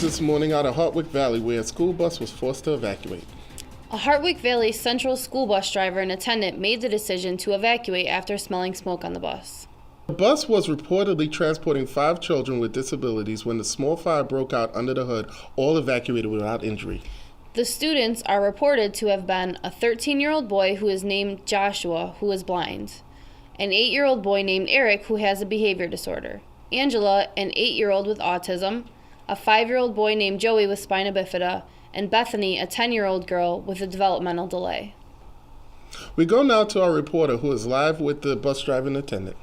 this morning out of Hartwick Valley where a school bus was forced to evacuate. A Hartwick Valley Central school bus driver and attendant made the decision to evacuate after smelling smoke on the bus. The bus was reportedly transporting 5 children with disabilities when the small fire broke out under the hood, all evacuated without injury. The students are reported to have been a 13-year-old boy who is named Joshua, who is blind, an 8-year-old boy named Eric, who has a behavior disorder, Angela, an 8-year-old with autism, a 5-year-old boy named Joey with spina bifida, and Bethany, a 10-year-old girl with a developmental delay. We go now to our reporter who is live with the bus driver and attendant.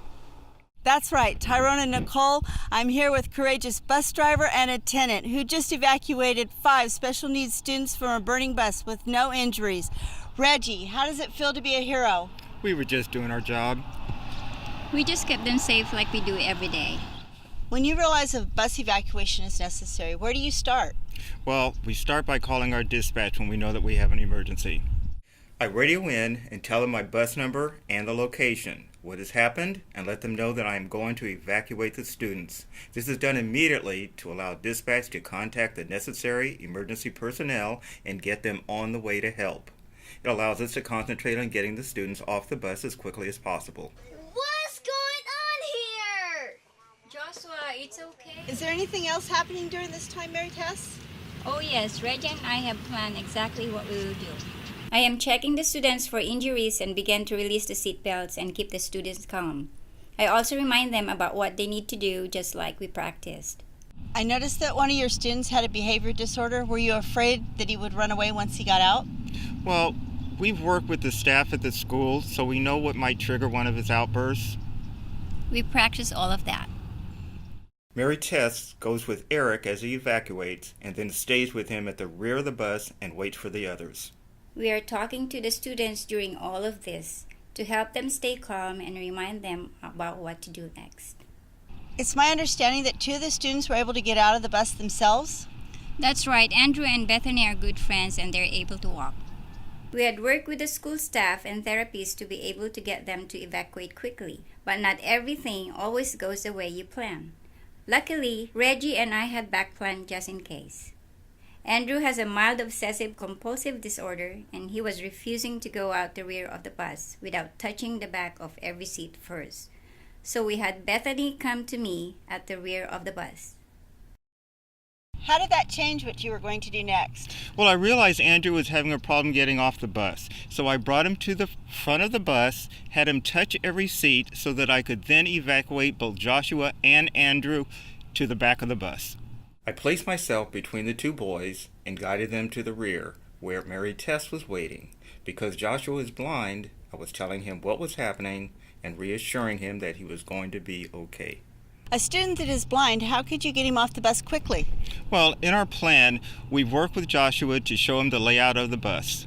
That's right, Tyrone and Nicole. I'm here with courageous bus driver and attendant who just evacuated 5 special needs students from a burning bus with no injuries. Reggie, how does it feel to be a hero? We were just doing our job. We just kept them safe like we do every day. When you realize a bus evacuation is necessary, where do you start? Well, we start by calling our dispatch when we know that we have an emergency. I radio in and tell them my bus number and the location, what has happened, and let them know that I am going to evacuate the students. This is done immediately to allow dispatch to contact the necessary emergency personnel and get them on the way to help. It allows us to concentrate on getting the students off the bus as quickly as possible. What's going on here? Joshua, it's okay. Is there anything else happening during this time, Mary Tess? Oh yes, Reggie and I have planned exactly what we will do. I am checking the students for injuries and began to release the seat belts and keep the students calm. I also remind them about what they need to do, just like we practiced. I noticed that one of your students had a behavior disorder. Were you afraid that he would run away once he got out? Well, we've worked with the staff at the school, so we know what might trigger one of his outbursts. We practice all of that. Mary Tess goes with Eric as he evacuates and then stays with him at the rear of the bus and waits for the others. We are talking to the students during all of this to help them stay calm and remind them about what to do next. It's my understanding that 2 of the students were able to get out of the bus themselves. That's right, Andrew and Bethany are good friends and they're able to walk. We had worked with the school staff and therapists to be able to get them to evacuate quickly, but not everything always goes the way you plan. Luckily, Reggie and I had back plan just in case. Andrew has a mild obsessive-compulsive disorder, and he was refusing to go out the rear of the bus without touching the back of every seat first. So we had Bethany come to me at the rear of the bus. How did that change what you were going to do next? Well, I realized Andrew was having a problem getting off the bus, so I brought him to the front of the bus, had him touch every seat so that I could then evacuate both Joshua and Andrew to the back of the bus. I placed myself between the 2 boys and guided them to the rear, where Mary Tess was waiting. Because Joshua is blind, I was telling him what was happening and reassuring him that he was going to be okay. A student that is blind, how could you get him off the bus quickly? Well, in our plan, we've worked with Joshua to show him the layout of the bus.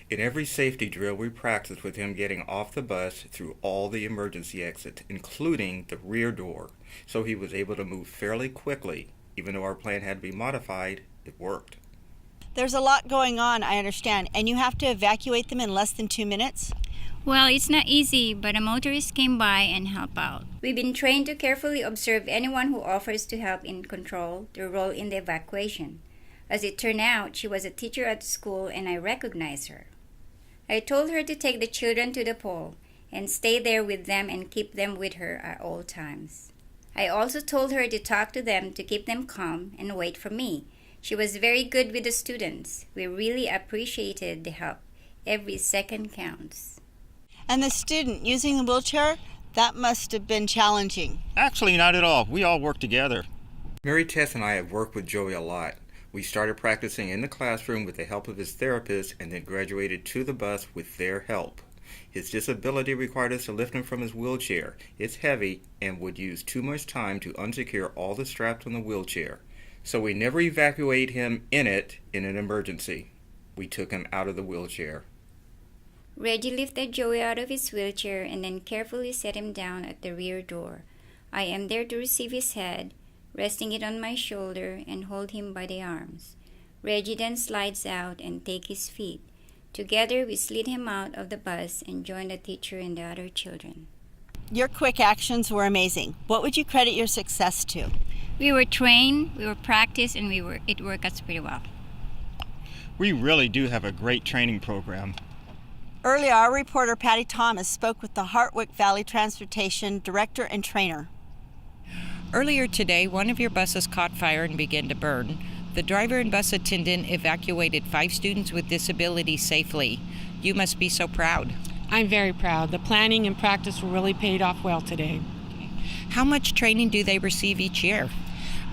In every safety drill, we practiced with him getting off the bus through all the emergency exits, including the rear door, so he was able to move fairly quickly. Even though our plan had to be modified, it worked. There's a lot going on, I understand, and you have to evacuate them in less than 2 minutes? Well, it's not easy, but a motorist came by and helped out. We've been trained to carefully observe anyone who offers to help in control their role in the evacuation. As it turned out, she was a teacher at the school and I recognized her. I told her to take the children to the pole and stay there with them and keep them with her at all times. I also told her to talk to them to keep them calm and wait for me. She was very good with the students. We really appreciated the help. Every second counts. And the student using the wheelchair, that must have been challenging. Actually, not at all. We all work together. Mary Tess and I have worked with Joey a lot. We started practicing in the classroom with the help of his therapist and then graduated to the bus with their help. His disability required us to lift him from his wheelchair. It's heavy and would use too much time to unsecure all the straps on the wheelchair. So we never evacuate him in it in an emergency. We took him out of the wheelchair. Reggie lifted Joey out of his wheelchair and then carefully set him down at the rear door. I am there to receive his head, resting it on my shoulder and hold him by the arms. Reggie then slides out and takes his feet. Together we slid him out of the bus and joined the teacher and the other children. Your quick actions were amazing. What would you credit your success to? We were trained, we were practiced, and it worked out pretty well. We really do have a great training program. Earlier, our reporter Patty Thomas spoke with the Hartwick Valley Transportation Director and Trainer. Earlier today, one of your buses caught fire and began to burn. The driver and bus attendant evacuated 5 students with disabilities safely. You must be so proud. I'm very proud. The planning and practice really paid off well today. How much training do they receive each year?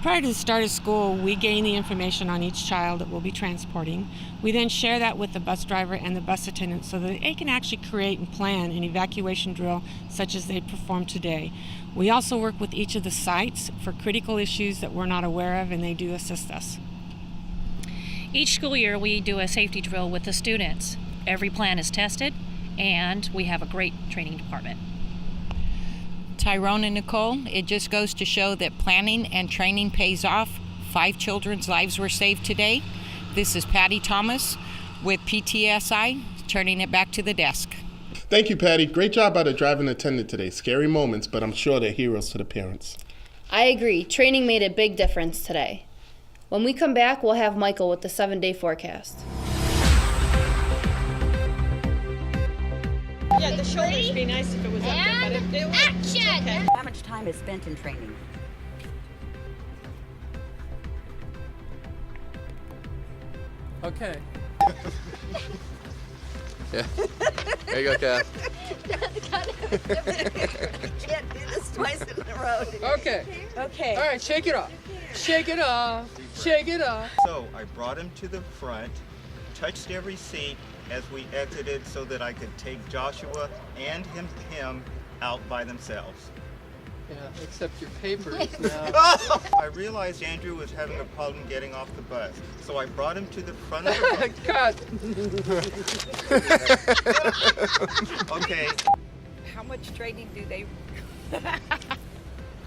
Prior to the start of school, we gain the information on each child that we'll be transporting. We then share that with the bus driver and the bus attendant so that they can actually create and plan an evacuation drill such as they performed today. We also work with each of the sites for critical issues that we're not aware of, and they do assist us. Each school year, we do a safety drill with the students. Every plan is tested, and we have a great training department. Tyrone and Nicole, it just goes to show that planning and training pays off. 5 children's lives were saved today. This is Patty Thomas with PTSI, turning it back to the desk. Thank you, Patty. Great job by the driving attendant today. Scary moments, but I'm sure they're heroes to the parents. I agree. Training made a big difference today. When we come back, we'll have Michael with the 7-day forecast. Yeah, the shoulders would be nice if it was up there, but And it was action! okay. How much time is spent in training? Okay. Yeah. There you go, Kath. Can't do this twice in a row. Okay. Okay. All right, shake it off. Shake it off. Shake it off. So I brought him to the front, touched every seat as we exited so that I could take Joshua and him out by themselves. Yeah, except your papers now. I realized Andrew was having a problem getting off the bus, so I brought him to the front of the Cut. Okay. How much training do they?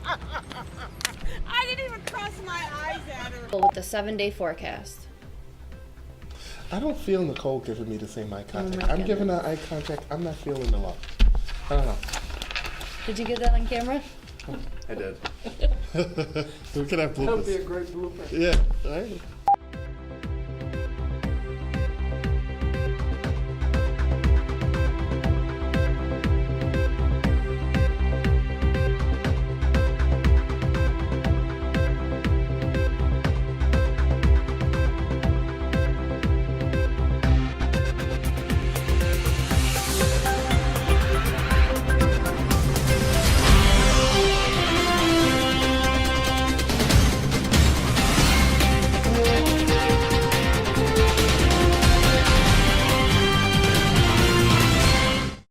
I didn't even cross my eyes at her. With the 7-day forecast. I don't feel Nicole giving me the same eye contact. my I'm giving her eye contact. I'm not feeling the love. I don't know. Did you get that on camera? I did. We could have That would be bloopers. a great blooper. Yeah, right?